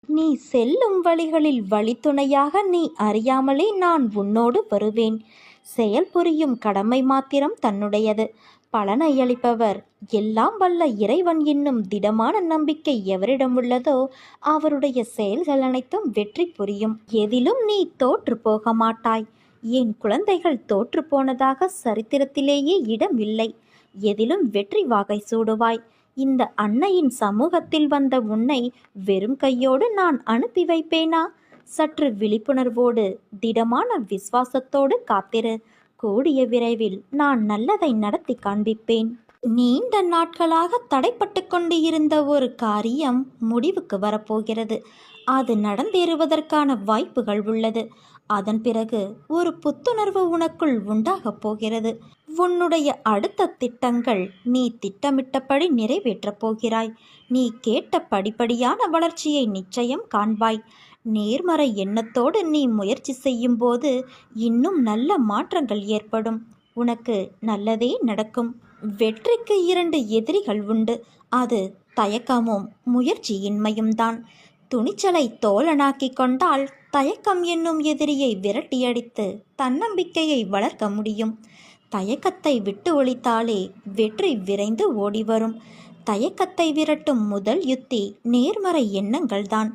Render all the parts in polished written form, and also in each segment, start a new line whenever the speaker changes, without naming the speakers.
நீ செல்லும் வழிகளில் வழித்துணையாக நீ அறியாமலே நான் உன்னோடு வருவேன். செயல் புரியும் கடமை மாத்திரம் தன்னுடையது. பலனை அளிப்பவர் எல்லாம் வல்ல இறைவன் என்னும் திடமான நம்பிக்கை எவரிடம் உள்ளதோ அவருடைய செயல்கள் அனைத்தும் வெற்றி புரியும். எதிலும் நீ தோற்று போக மாட்டாய். என் குழந்தைகள் தோற்று போனதாக சரித்திரத்திலேயே இடமில்லை. எதிலும் வெற்றி வாகை சூடுவாய். இந்த அன்னையின் சமூகத்தில் வந்த உன்னை வெறும் கையோடு நான் அனுப்பி வைப்பேனா? சற்று விழிப்புணர்வோடு திடமான விசுவாசத்தோடு காத்திரு. கூடிய விரைவில் நான் நல்லதை நடத்தி காண்பிப்பேன். நீண்ட நாட்களாக தடைப்பட்டு கொண்டு இருந்த ஒரு காரியம் முடிவுக்கு வரப்போகிறது. அது நடந்தேறுவதற்கான வாய்ப்புகள் உள்ளது. அதன் பிறகு ஒரு புத்துணர்வு உனக்குள் உண்டாகப் போகிறது. உன்னுடைய அடுத்த திட்டங்கள் நீ திட்டமிட்டபடி நிறைவேற்றப் போகிறாய். நீ கேட்ட படிப்படியான வளர்ச்சியை நிச்சயம் காண்பாய். நேர்மறை எண்ணத்தோடு நீ முயற்சி செய்யும் போது இன்னும் நல்ல மாற்றங்கள் ஏற்படும். உனக்கு நல்லதே நடக்கும். வெற்றிக்கு 2 எதிரிகள் உண்டு. அது தயக்கமும் முயற்சியின்மையும் தான். துணிச்சலை தோழனாக்கி கொண்டால் தயக்கம் என்னும் எதிரியை விரட்டியடித்து தன்னம்பிக்கையை வளர்க்க முடியும். தயக்கத்தை விட்டு ஒழித்தாலே வெற்றி விரைந்து ஓடி வரும். தயக்கத்தை விரட்டும் முதல் யுத்தி நேர்மறை எண்ணங்கள்தான்.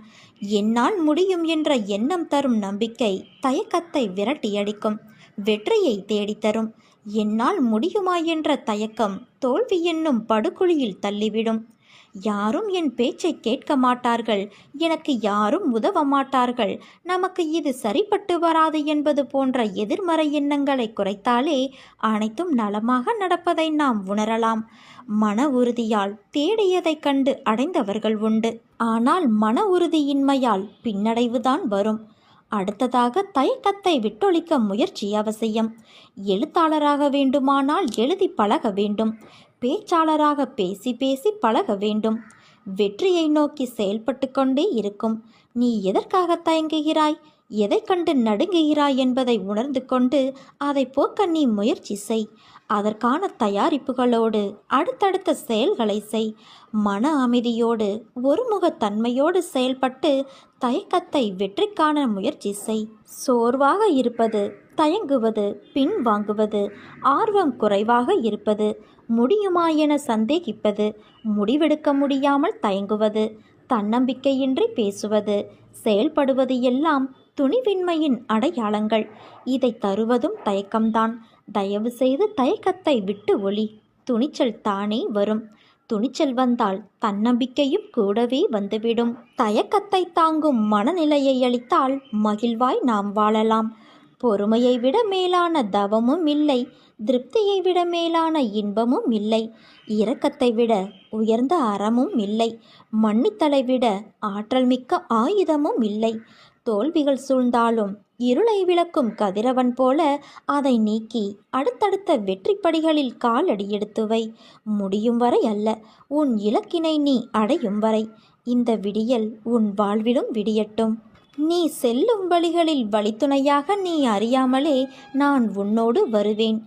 என்னால் முடியும் என்ற எண்ணம் தரும் நம்பிக்கை தயக்கத்தை விரட்டியடிக்கும், வெற்றியை தேடித்தரும். என்னால் முடியுமா என்ற தயக்கம் தோல்வி என்னும் படுகுழியில் தள்ளிவிடும். யாரும் என் பேச்சை கேட்க மாட்டார்கள், எனக்கு யாரும் உதவ மாட்டார்கள், நமக்கு இது சரிப்பட்டு வராது என்பது போன்ற எதிர்மறை எண்ணங்களை குறைத்தாலே அனைத்தும் நலமாக நடப்பதை நாம் உணரலாம். மன உறுதியால் தேடியதை கண்டு அடைந்தவர்கள் உண்டு. ஆனால் மன உறுதியின்மையால் பின்னடைவுதான் வரும். அடுத்ததாக தயக்கத்தை விட்டொழிக்க முயற்சி அவசியம். எழுத்தாளராக வேண்டுமானால் எழுதி பழக வேண்டும். பேச்சாளராக பேசி பேசி பழக வேண்டும். வெற்றியை நோக்கி செயல்பட்டு கொண்டே இருக்கும். நீ எதற்காக தயங்குகிறாய், எதை கண்டு நடுங்குகிறாய் என்பதை உணர்ந்து கொண்டு அதை போக்க நீ முயற்சி செய். அதற்கான தயாரிப்புகளோடு அடுத்தடுத்த செயல்களை செய். மன அமைதியோடு ஒருமுகத்தன்மையோடு செயல்பட்டு தயக்கத்தை வெற்றி காண முயற்சி செய். சோர்வாக இருப்பது, தயங்குவது, பின்வாங்குவது, ஆர்வம் குறைவாக இருப்பது, முடியுமா என சந்தேகிப்பது, முடிவெடுக்க முடியாமல் தயங்குவது, தன்னம்பிக்கையின்றி பேசுவது, செயல்படுவது எல்லாம் துணிவின்மையின் அடையாளங்கள். இதை தருவதும் தயக்கம்தான். தயவு செய்து தயக்கத்தை விட்டு ஒளி. துணிச்சல் தானே வரும். துணிச்சல் வந்தால் தன்னம்பிக்கையும் கூடவே வந்துவிடும். தயக்கத்தை தாங்கும் மனநிலையை அளித்தால் மகிழ்வாய் நாம் வாழலாம். பொறுமையை விட மேலான தவமும் இல்லை, திருப்தியை விட மேலான இன்பமும் இல்லை, இரக்கத்தை விட உயர்ந்த அறமும் இல்லை, மன்னித்தலை விட ஆற்றல் மிக்க ஆயுதமும் இல்லை. தோல்விகள் சூழ்ந்தாலும் இருளை விளக்கும் கதிரவன் போல அதை நீக்கி அடுத்தடுத்த வெற்றிப்படிகளில் காலடி எடுத்து வை. முடியும் வரை அல்ல, உன் இலக்கினை நீ அடையும் வரை. இந்த விடியல் உன் வாழ்விலும் விடியட்டும். நீ செல்லும் வழிகளில் வழித்துணையாக நீ அறியாமலே நான் உன்னோடு வருவேன்.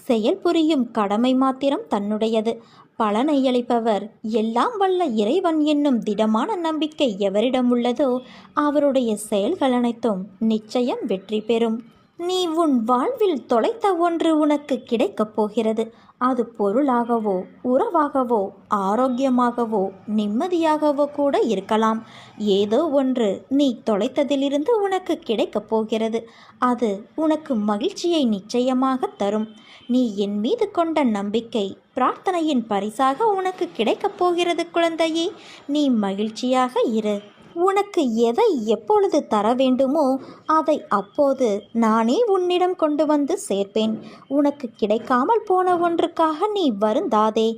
செயல் புரியும் கடமை மாத்திரம் தன்னுடையது. பலனை அளிப்பவர் எல்லாம் வல்ல இறைவன் என்னும் திடமான நம்பிக்கை எவரிடம் உள்ளதோ அவருடைய செயல்கள் அனைத்தும் நிச்சயம் வெற்றி பெறும். நீ உன் வாழ்வில் தொலைத்த ஒன்று உனக்கு கிடைக்கப் போகிறது. அது பொருளாகவோ உறவாகவோ ஆரோக்கியமாகவோ நிம்மதியாகவோ கூட இருக்கலாம். ஏதோ ஒன்று நீ தொலைத்ததிலிருந்து உனக்கு கிடைக்கப் போகிறது. அது உனக்கு மகிழ்ச்சியை நிச்சயமாக தரும். நீ என் மீது கொண்ட நம்பிக்கை பிரார்த்தனையின் பரிசாக உனக்கு கிடைக்கப் போகிறது குழந்தையே. நீ மகிழ்ச்சியாக இரு. உனக்கு எதை எப்பொழுது தர வேண்டுமோ அதை அப்போது நானே உன்னிடம் கொண்டு வந்து சேர்ப்பேன். உனக்கு கிடைக்காமல் போன ஒன்றுக்காக நீ வருந்தாதே.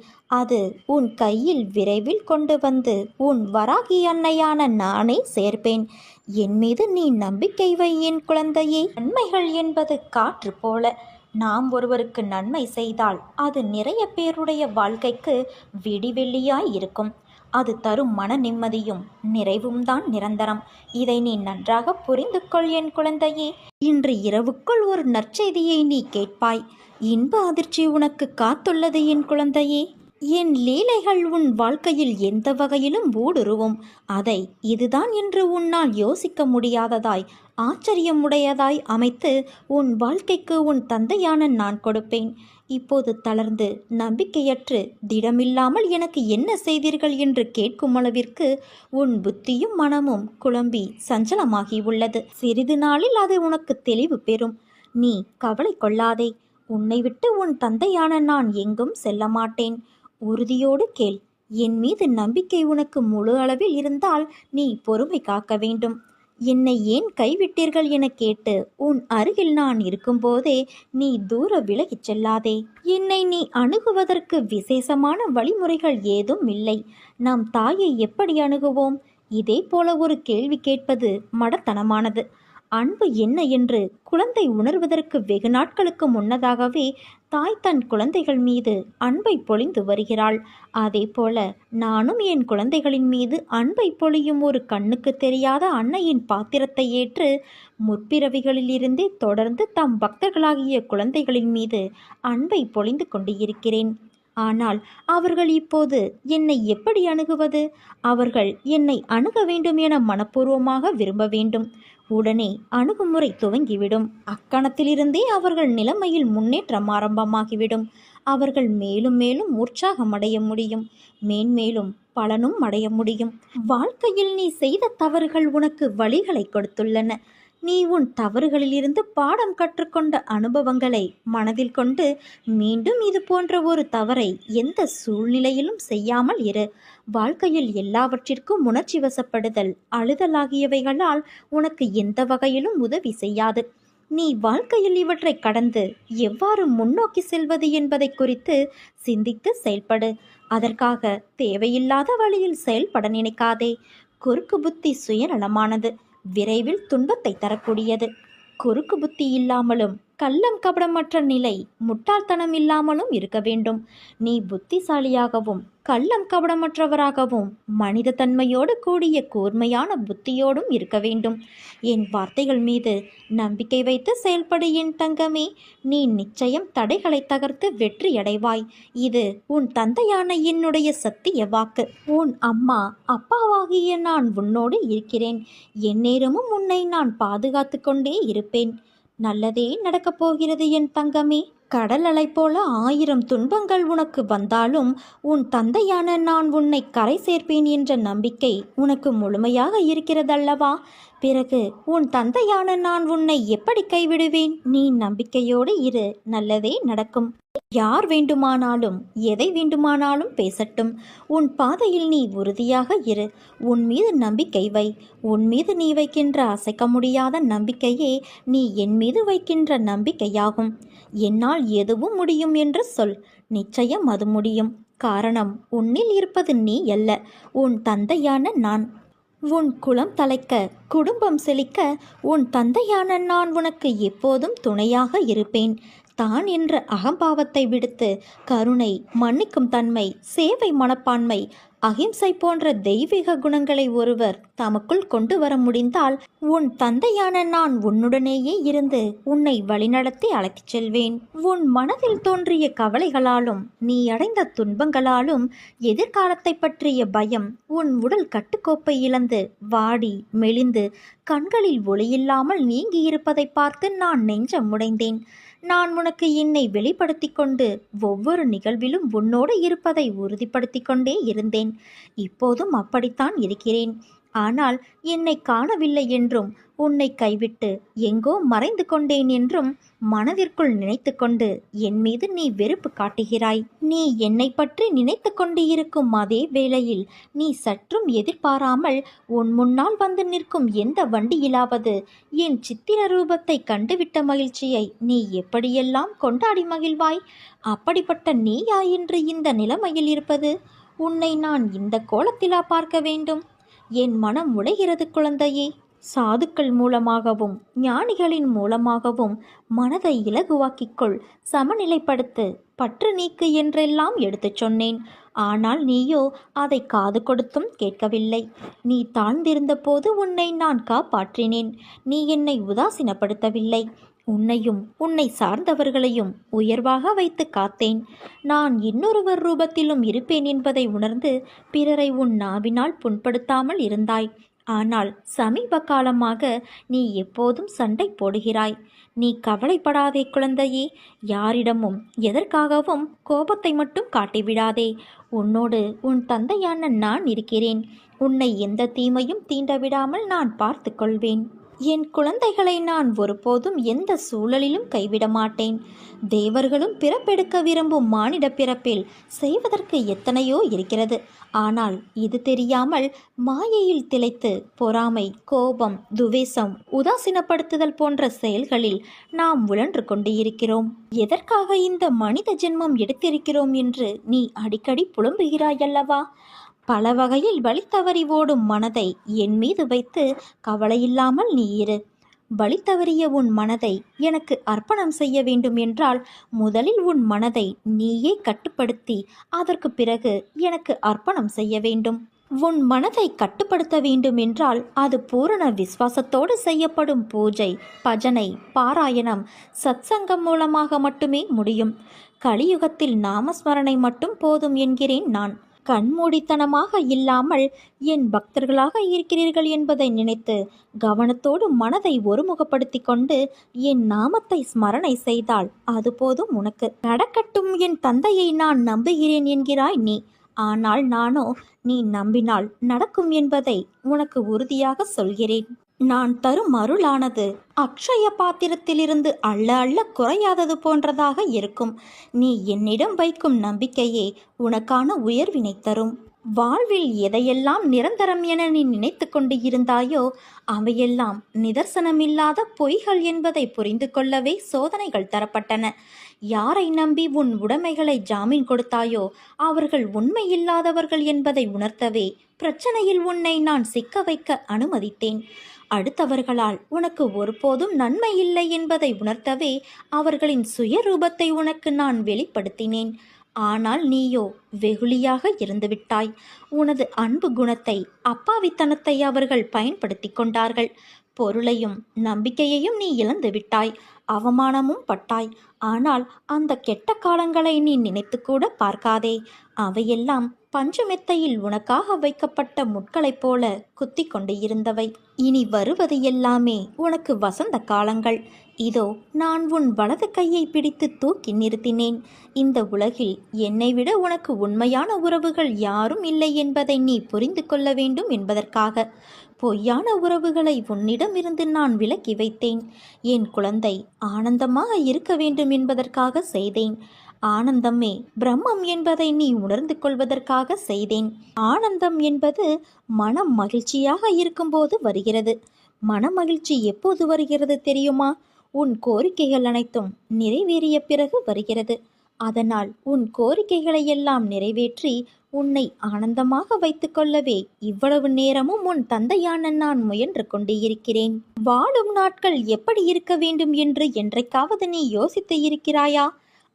அது உன் கையில் விரைவில் கொண்டு வந்து உன் வராகி அன்னையான நானே சேர்ப்பேன். என் மீது நீ நம்பிக்கை வை என் குழந்தையே. நன்மைகள் என்பது காற்று போல. நாம் ஒருவருக்கு நன்மை செய்தால் அது நிறைய பேருடைய வாழ்க்கைக்கு விடிவெள்ளியாய் இருக்கும். அது தரும் மன நிம்மதியும் நிறைவும் தான் நிரந்தரம். இதை நீ நன்றாக புரிந்து கொள் என் குழந்தையே. இன்று இரவுக்குள் ஒரு நற்செய்தியை நீ கேட்பாய். இன்ப அதிர்ச்சி உனக்கு காத்துள்ளது என் குழந்தையே. என் லீலைகள் உன் வாழ்க்கையில் எந்த வகையிலும் ஊடுருவும். அதை இதுதான் என்று உன்னால் யோசிக்க முடியாததாய் ஆச்சரியமுடையதாய் அமைத்து உன் வாழ்க்கைக்கு உன் தந்தையான நான் கொடுப்பேன். இப்போது தளர்ந்து நம்பிக்கையற்று திடமில்லாமல் எனக்கு என்ன செய்தீர்கள் என்று கேட்கும் அளவிற்கு உன் புத்தியும் மனமும் குழம்பி சஞ்சலமாகி உள்ளது. சிறிது நாளில் அது உனக்கு தெளிவு பெறும். நீ கவலை கொள்ளாதே. உன்னை விட்டு உன் தந்தையான நான் எங்கும் செல்ல மாட்டேன். உறுதியோடு கேள். என் மீது நம்பிக்கை உனக்கு முழு அளவில் இருந்தால் நீ பொறுமை காக்க வேண்டும். என்னை ஏன் கைவிட்டீர்கள் என கேட்டு உன் அருகில் நான் இருக்கும்போதே நீ தூர விலகிச் செல்லாதே. என்னை நீ அணுகுவதற்கு விசேஷமான வழிமுறைகள் ஏதும் இல்லை. நம் தாயை எப்படி அணுகுவோம்? இதே போல ஒரு கேள்வி கேட்பது மடத்தனமானது. அன்பு என்ன என்று குழந்தை உணர்வதற்கு வெகு நாட்களுக்கு முன்னதாகவே தாய் தன் குழந்தைகள் மீது அன்பை பொழிந்து வருகிறாள். அதே போல நானும் என் குழந்தைகளின் மீது அன்பை பொழியும் ஒரு கண்ணுக்கு தெரியாத அன்னையின் பாத்திரத்தை ஏற்று முற்பிறவிகளிலிருந்தே தொடர்ந்து தம் பக்தர்களாகிய குழந்தைகளின் மீது அன்பை பொழிந்து கொண்டு இருக்கிறேன். ஆனால் அவர்கள் இப்போது என்னை எப்படி அணுகுவது? அவர்கள் என்னை அணுக வேண்டும் என மனப்பூர்வமாக விரும்ப வேண்டும். உடனே அணுகுமுறை துவங்கிவிடும். அக்கணத்திலிருந்தே அவர்கள் நிலைமையில் முன்னேற்றம் ஆரம்பமாகிவிடும். அவர்கள் மேலும் மேலும் உற்சாகமடைய முடியும். மேன்மேலும் பலனும் அடைய முடியும். வாழ்க்கையில் நீ செய்த தவறுகள் உனக்கு வழிகளை கொடுத்துள்ளன. நீ உன் தவறுகளிலிருந்து பாடம் கற்றுக்கொண்ட அனுபவங்களை மனதில் கொண்டு மீண்டும் இது போன்ற ஒரு தவறை எந்த சூழ்நிலையிலும் செய்யாமல் இரு. வாழ்க்கையில் எல்லாவற்றிற்கும் உணர்ச்சி வசப்படுதல், அழுதல் ஆகியவைகளால் உனக்கு எந்த வகையிலும் உதவி செய்யாது. நீ வாழ்க்கையில் இவற்றை கடந்து எவ்வாறு முன்னோக்கி செல்வது என்பதை குறித்து சிந்தித்து செயல்படு. அதற்காக தேவையில்லாத வழியில் செயல்பட நினைக்காதே. குறுக்கு புத்தி சுயநலமானது, விரைவில் துன்பத்தை தரக்கூடியது. குறுக்கு புத்தி இல்லாமலும் கள்ளம் கபடமற்ற நிலை முட்டாள்தனம் இல்லாமலும் இருக்க வேண்டும். நீ புத்திசாலியாகவும் கள்ளம் கபடமற்றவராகவும் மனித தன்மையோடு கூடிய கூர்மையான புத்தியோடும் இருக்க வேண்டும். என் வார்த்தைகள் மீது நம்பிக்கை வைத்து செயல்படு என் தங்கமே. நீ நிச்சயம் தடைகளை தகர்த்து வெற்றியடைவாய். இது உன் தந்தையான என்னுடைய சத்திய வாக்கு. உன் அம்மா அப்பாவாகிய நான் உன்னோடு இருக்கிறேன். எந்நேரமும் உன்னை நான் பாதுகாத்து கொண்டே இருப்பேன். நல்லதே நடக்கப் போகிறது என் தங்கமே. கடல் அலை போல 1000 துன்பங்கள் உனக்கு வந்தாலும் உன் தந்தையான நான் உன்னை கரை சேர்ப்பேன் என்ற நம்பிக்கை உனக்கு முழுமையாக இருக்கிறதல்லவா? பிறகு உன் தந்தையான நான் உன்னை எப்படி கைவிடுவேன்? நீ நம்பிக்கையோடு இரு. நல்லதே நடக்கும். யார் வேண்டுமானாலும் எதை வேண்டுமானாலும் பேசட்டும். உன் பாதையில் நீ உறுதியாக இரு. உன் மீது நம்பிக்கை வை. உன் மீது நீ வைக்கின்ற அசைக்க முடியாத நம்பிக்கையே நீ என் மீது வைக்கின்ற நம்பிக்கையாகும். என்னால் எதுவும் முடியும் என்று சொல். நிச்சயம் அது முடியும். காரணம், உன்னில் இருப்பது நீ அல்ல, உன் தந்தையான நான். உன் குலம் தலைக்க, குடும்பம் செழிக்க உன் தந்தையான நான் உனக்கு எப்போதும் துணையாக இருப்பேன். தான் என்ற அகம்பாவத்தை விடுத்து கருணை, மன்னிக்கும் தன்மை, சேவை மனப்பான்மை, அகிம்சை போன்ற தெய்வீக குணங்களை ஒருவர் தமக்குள் கொண்டு வர முடிந்தால் உன் தந்தையான நான் உன்னுடனேயே இருந்து உன்னை வழிநடத்தி அழைத்துச் செல்வேன். உன் மனதில் தோன்றிய கவலைகளாலும் நீ அடைந்த துன்பங்களாலும் எதிர்காலத்தை பற்றிய பயம் உன் உடல் கட்டுக்கோப்பை இழந்து வாடி மெலிந்து கண்களில் ஒளியில்லாமல் நீங்கி இருப்பதை பார்த்து நான் நெஞ்சம் உடைந்தேன். நான் உனக்கு என்னை வெளிப்படுத்தி கொண்டு ஒவ்வொரு நிகழ்விலும் உன்னோடு இருப்பதை உறுதிப்படுத்தி கொண்டே இருந்தேன். இப்போதும் அப்படித்தான் இருக்கிறேன். ஆனால் என்னை காணவில்லை என்றும் உன்னை கைவிட்டு எங்கோ மறைந்து கொண்டேன் என்றும் மனதிற்குள் நினைத்து கொண்டு என் மீது நீ வெறுப்பு காட்டுகிறாய். நீ என்னை பற்றி நினைத்து கொண்டு இருக்கும் அதே வேளையில் நீ சற்றும் எதிர்பாராமல் உன் முன்னால் வந்து நிற்கும் எந்த வண்டியிலாவது என் சித்திர ரூபத்தை கண்டுவிட்ட மகிழ்ச்சியை நீ எப்படியெல்லாம் கொண்டாடி மகிழ்வாய்? அப்படிப்பட்ட நீயா இன்று இந்த நிலைமையில் இருப்பது? உன்னை நான் இந்த கோலத்திலா பார்க்க வேண்டும்? என் மனம் உடைகிறது குழந்தையே. சாதுக்கள் மூலமாகவும் ஞானிகளின் மூலமாகவும் மனதை இலகுவாக்கிக்கொள், சமநிலைப்படுத்து, பற்று நீக்கு என்றெல்லாம் எடுத்துச் சொன்னேன். ஆனால் நீயோ அதை காது கொடுத்தும் கேட்கவில்லை. நீ தாழ்ந்திருந்த போது உன்னை நான் காப்பாற்றினேன். நீ என்னை உதாசீனப்படுத்தவில்லை. உன்னையும் உன்னை சார்ந்தவர்களையும் உயர்வாக வைத்து காத்தேன். நான் இன்னொருவர் ரூபத்திலும் இருப்பேன் என்பதை உணர்ந்து பிறரை உன் நாவினால் புண்படுத்தாமல் இருந்தாய். ஆனால் சமீப காலமாக நீ எப்போதும் சண்டை போடுகிறாய். நீ கவலைப்படாதே குழந்தையே. யாரிடமும் எதற்காகவும் கோபத்தை மட்டும் காட்டிவிடாதே. உன்னோடு உன் தந்தையான நான் இருக்கிறேன். உன்னை எந்த தீமையும் தீண்டவிடாமல் நான் பார்த்து கொள்வேன். என் குழந்தைகளை நான் ஒருபோதும் எந்த சூழலிலும் கைவிட மாட்டேன். தேவர்களும் பிறப்பெடுக்க விரும்பும் மானிட பிறப்பில் செய்வதற்கு எத்தனையோ இருக்கிறது. ஆனால் இது தெரியாமல் மாயையில் திளைத்து பொறாமை, கோபம், துவேஷம், உதாசீனப்படுத்துதல் போன்ற செயல்களில் நாம் உழன்று கொண்டு இருக்கிறோம். எதற்காக இந்த மனித ஜென்மம் எடுத்திருக்கிறோம் என்று நீ அடிக்கடி புலம்புகிறாயல்லவா? பல வகையில் வழி தவறி ஓடும் மனதை என் மீது வைத்து கவலையில்லாமல் நீ இரு. வழி தவறிய உன் மனதை எனக்கு அர்ப்பணம் செய்ய வேண்டும் என்றால் முதலில் உன் மனதை நீயே கட்டுப்படுத்தி அதற்கு பிறகு எனக்கு அர்ப்பணம் செய்ய வேண்டும். உன் மனதை கட்டுப்படுத்த வேண்டும் என்றால் அது பூரண விசுவாசத்தோடு செய்யப்படும் பூஜை, பஜனை, பாராயணம், சத்சங்கம் மூலமாக மட்டுமே முடியும். கலியுகத்தில் நாமஸ்மரணை மட்டும் போதும் என்கிறேன் நான். கண்மூடித்தனமாக இல்லாமல் என் பக்தர்களாக இருக்கிறீர்கள் என்பதை நினைத்து கவனத்தோடு மனதை ஒருமுகப்படுத்தி கொண்டு என் நாமத்தை ஸ்மரணை செய்தால் அது போதும் உனக்கு. நடக்கட்டும், என் தந்தையை நான் நம்புகிறேன் என்கிறாய் நீ. ஆனால் நானோ நீ நம்பினால் நடக்கும் என்பதை உனக்கு உறுதியாக சொல்கிறேன். நான் தரும் அருளானது அக்ஷய பாத்திரத்திலிருந்து அள்ள அள்ள குறையாதது போன்றதாக இருக்கும். நீ என்னிடம் வைக்கும் நம்பிக்கையே உனக்கான உயர்வினை தரும். வாழ்வில் எதையெல்லாம் நிரந்தரம் என நீ நினைத்து கொண்டு இருந்தாயோ அவையெல்லாம் நிதர்சனமில்லாத பொய்கள் என்பதை புரிந்து கொள்ளவே சோதனைகள் தரப்பட்டன. யாரை நம்பி உன் உடைமைகளை ஜாமீன் கொடுத்தாயோ அவர்கள் உண்மையில்லாதவர்கள் என்பதை உணர்த்தவே பிரச்சனையில் உன்னை நான் சிக்க வைக்க அனுமதித்தேன். அடுத்தவர்களால் உனக்கு ஒருபோதும் நன்மை இல்லை என்பதை உணர்த்தவே அவர்களின் சுயரூபத்தை உனக்கு நான் வெளிப்படுத்தினேன். ஆனால் நீயோ வெகுளியாக இருந்துவிட்டாய். உனது அன்பு குணத்தை, அப்பாவித்தனத்தை அவர்கள் பயன்படுத்தி கொண்டார்கள். பொருளையும் நம்பிக்கையையும் நீ இழந்து விட்டாய். அவமானமும் பட்டாய். ஆனால் அந்த கெட்ட காலங்களை நீ நினைத்து கூட பார்க்காதே. அவையெல்லாம் பஞ்சுமெத்தையில் உனக்காக வைக்கப்பட்ட முட்களைப் போல குத்தி கொண்டு இருந்தவை. இனி வருவது எல்லாமே உனக்கு வசந்த காலங்கள். இதோ நான் உன் வலது கையை பிடித்து தூக்கி நிறுத்தினேன். இந்த உலகில் என்னை விட உனக்கு உண்மையான உறவுகள் யாரும் இல்லை என்பதை நீ புரிந்து கொள்ள வேண்டும் என்பதற்காக பொய்யான உறவுகளை உன்னிடமிருந்து நான் விலக்கி வைத்தேன். என் குழந்தை ஆனந்தமாக இருக்க வேண்டும் என்பதற்காக செய்தேன். ஆனந்தமே பிரம்மம் என்பதை நீ உணர்ந்து கொள்வதற்காக செய்தேன். ஆனந்தம் என்பது மனம் மகிழ்ச்சியாக இருக்கும்போது வருகிறது. மன மகிழ்ச்சி எப்போது வருகிறது தெரியுமா? உன் கோரிக்கைகள் அனைத்தும் நிறைவேறிய பிறகு வருகிறது. அதனால் உன் கோரிக்கைகளை எல்லாம் நிறைவேற்றி உன்னை ஆனந்தமாக வைத்துக்கொள்ளவே இவ்வளவு நேரமும் உன் தந்தையான நான் முயன்று கொண்டே இருக்கிறேன். வாழும் நாட்கள் எப்படி இருக்க வேண்டும் என்று என்றைக்காவது நீ யோசித்து இருக்கிறாயா?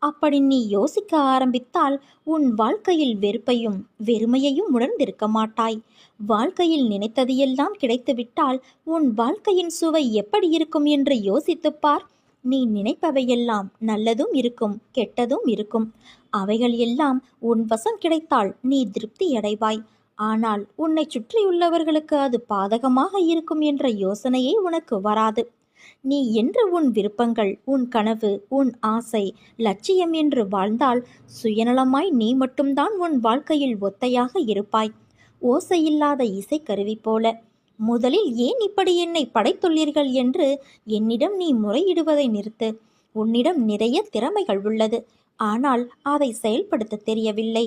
அப்படி நீ யோசிக்க ஆரம்பித்தால் உன் வாழ்க்கையில் வெறுப்பையும் வெறுமையையும் உணர்ந்திருக்க மாட்டாய். வாழ்க்கையில் நினைத்தது எல்லாம் கிடைத்துவிட்டால் உன் வாழ்க்கையின் சுவை எப்படி இருக்கும் என்று யோசித்துப்பார். நீ நினைப்பவையெல்லாம் நல்லதும் இருக்கும், கெட்டதும் இருக்கும். அவைகள் எல்லாம் உன் வசம் கிடைத்தால் நீ திருப்தி அடைவாய். ஆனால் உன்னை சுற்றியுள்ளவர்களுக்கு அது பாதகமாக இருக்கும் என்ற யோசனையே உனக்கு வராது. நீ என்று உன் விருப்பங்கள், உன் கனவு, உன் ஆசை, லட்சியம் என்று வாழ்ந்தால் சுயநலமாய் நீ மட்டும்தான் உன் வாழ்க்கையில் ஒத்தையாக இருப்பாய், ஓசையில்லாத இசைக்கருவி போல. முதலில் ஏன் இப்படி என்னை படைத்துள்ளீர்கள் என்று என்னிடம் நீ முறையிடுவதை நிறுத்து. உன்னிடம் நிறைய திறமைகள் உள்ளது. ஆனால் அதை செயல்படுத்த தெரியவில்லை.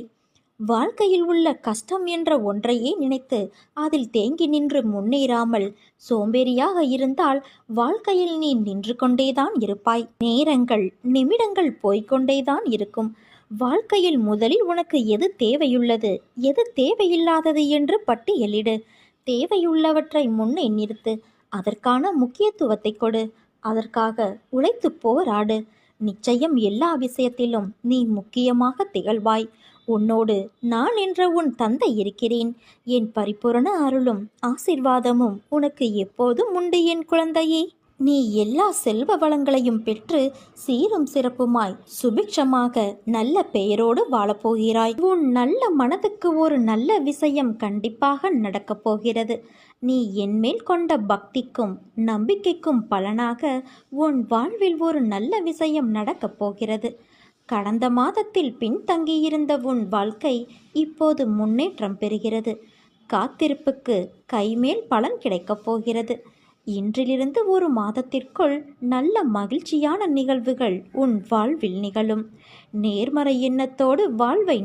வாழ்க்கையில் உள்ள கஷ்டம் என்ற ஒன்றையே நினைத்து அதில் தேங்கி நின்று முன்னேறாமல் சோம்பேறியாக இருந்தால் வாழ்க்கையில் நீ நின்று கொண்டேதான் இருப்பாய். நேரங்கள், நிமிடங்கள் போய்கொண்டேதான் இருக்கும். வாழ்க்கையில் முதலில் உனக்கு எது தேவையுள்ளது, எது தேவையில்லாதது என்று பட்டியலிடு. தேவையுள்ளவற்றை முன்னே நிறுத்து. அதற்கான முக்கியத்துவத்தை கொடு. அதற்காக உழைத்து போராடு. நிச்சயம் எல்லா விஷயத்திலும் நீ முக்கியமாக திகழ்வாய். உன்னோடு நான் என்ற உன் தந்தை இருக்கிறேன். என் பரிபூரண அருளும் ஆசீர்வாதமும் உனக்கு எப்போதும் உண்டு என் குழந்தையே. நீ எல்லா செல்வ வளங்களையும் பெற்று சீரும் சிறப்புமாய் சுபிக்ஷமாக நல்ல பெயரோடு வாழப்போகிறாய். உன் நல்ல மனதுக்கு ஒரு நல்ல விஷயம் கண்டிப்பாக நடக்கப் போகிறது. நீ என்மேல் கொண்ட பக்திக்கும் நம்பிக்கைக்கும் பலனாக உன் வாழ்வில் ஒரு நல்ல விஷயம் நடக்கப் போகிறது. கடந்த மாதத்தில் பின்தங்கியிருந்த உன் வாழ்க்கை இப்போது முன்னேற்றம் பெறுகிறது. காத்திருப்புக்கு கைமேல் பலன் கிடைக்கப் போகிறது. இன்றிலிருந்து ஒரு மாதத்திற்குள் நல்ல மகிழ்ச்சியான நிகழ்வுகள் உன் வாழ்வில் நிகழும். நேர்மறை எண்ணத்தோடு வாழ்வை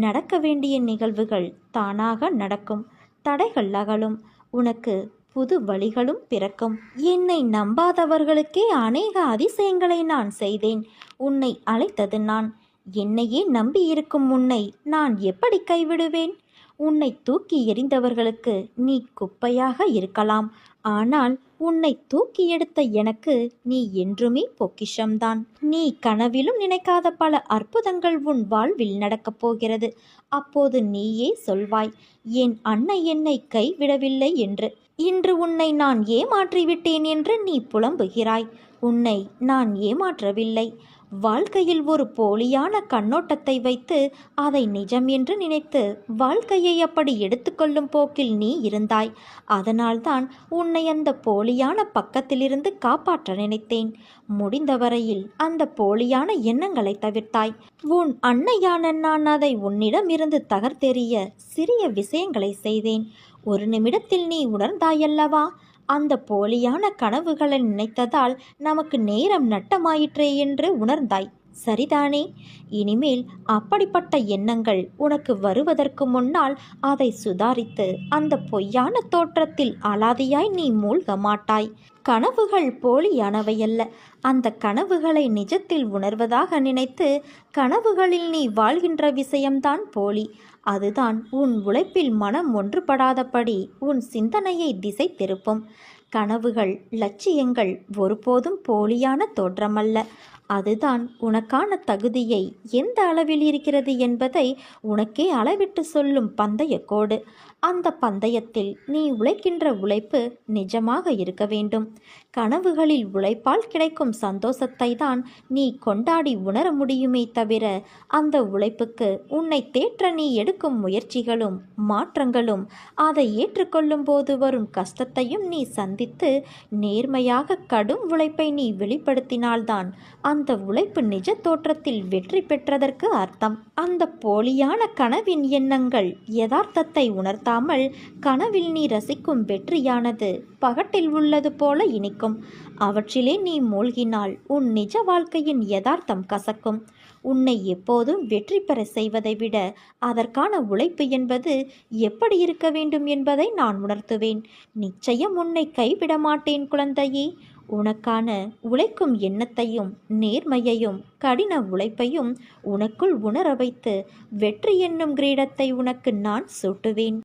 நடக்க வேண்டிய நிகழ்வுகள் தானாக நடக்கும். தடைகள் அகலும். உனக்கு புது வழிகளும் பிறக்கும். என்னை நம்பாதவர்களுக்கே அநேக அதிசயங்களை நான் செய்தேன். உன்னை அழைத்தது நான். என்னையே நம்பியிருக்கும் உன்னை நான் எப்படி கைவிடுவேன்? உன்னை தூக்கி எறிந்தவர்களுக்கு நீ குப்பையாக இருக்கலாம். ஆனால் உன்னை தூக்கி எடுத்த எனக்கு நீ என்றுமே பொக்கிஷம்தான். நீ கனவிலும் நினைக்காத பல அற்புதங்கள் உன் வாழ்வில் நடக்கப் போகிறது. அப்போது நீயே சொல்வாய், என் அன்னை என்னை கைவிடவில்லை என்று. இன்று உன்னை நான் ஏமாற்றிவிட்டேன் என்று நீ புலம்புகிறாய். உன்னை நான் ஏமாற்றவில்லை. வாழ்க்கையில் ஒரு போலியான கண்ணோட்டத்தை வைத்து அதை நிஜம் என்று நினைத்து வாழ்க்கையை அப்படி எடுத்துக்கொள்ளும் போக்கில் நீ இருந்தாய். அதனால்தான் உன்னை அந்த போலியான பக்கத்திலிருந்து காப்பாற்ற நினைத்தேன். முடிந்தவரையில் அந்த போலியான எண்ணங்களை தவிர்த்தாய். உன் அன்னையான நான் அதை உன்னிடமிருந்து தகர்த்தெறிய சிறிய விஷயங்களை செய்தேன். ஒரு நிமிடத்தில் நீ உணர்ந்தாயல்லவா? அந்த போலியான கனவுகளை நினைத்ததால் நமக்கு நேரம் நட்டமாயிற்றே என்று உணர்ந்தாய். சரிதானே? இனிமேல் அப்படிப்பட்ட எண்ணங்கள் உனக்கு வருவதற்கு முன்னால் அதை சுதாரித்து அந்த பொய்யான தோற்றத்தில் அலாதியாய் நீ மூழ்க மாட்டாய். கனவுகள் போலியானவையல்ல. அந்த கனவுகளை நிஜத்தில் உணர்வதாக நினைத்து கனவுகளில் நீ வாழ்கின்ற விஷயம்தான் போலி. அதுதான் உன் உழைப்பில் மனம் ஒன்றுபடாதபடி உன் சிந்தனையை திசை திருப்பும். கனவுகள், லட்சியங்கள் ஒருபோதும் போலியான தோற்றமல்ல. அதுதான் உனக்கான தகுதியை எந்த அளவில் இருக்கிறது என்பதை உனக்கே அளவிட்டு சொல்லும் பந்தய கோடு. அந்த பந்தயத்தில் நீ உழைக்கின்ற உழைப்பு நிஜமாக இருக்க வேண்டும். கனவுகளில் உழைப்பால் கிடைக்கும் சந்தோஷத்தை தான் நீ கொண்டாடி உணர முடியுமே தவிர அந்த உழைப்புக்கு உன்னை தேற்ற நீ எடுக்கும் முயற்சிகளும் மாற்றங்களும் அதை ஏற்றுக்கொள்ளும் போது வரும் கஷ்டத்தையும் நீ சந்தித்து நேர்மையாக கடும் உழைப்பை நீ வெளிப்படுத்தினால்தான் அந்த உழைப்பு நிஜ தோற்றத்தில் வெற்றி பெற்றதற்கு அர்த்தம். அந்த போலியான கனவின் எண்ணங்கள் யதார்த்தத்தை உணர்த்தாமல் கனவில் நீ ரசிக்கும் வெற்றியானது பகட்டில் உள்ளது போல இனிக்கும். அவற்றிலே நீ மூழ்கினால் உன் நிஜ வாழ்க்கையின் யதார்த்தம் கசக்கும். உன்னை எப்போதும் வெற்றி பெற செய்வதை விட அதற்கான உழைப்பு என்பது எப்படி இருக்க வேண்டும் என்பதை நான் உணர்த்துவேன். நிச்சயம் உன்னை கைவிட மாட்டேன் குழந்தையே. உனக்கான உழைக்கும் எண்ணத்தையும் நேர்மையையும் கடின உழைப்பையும் உனக்குள் உணர வைத்து வெற்றி என்னும் கிரீடத்தை உனக்கு நான் சூட்டுவேன்.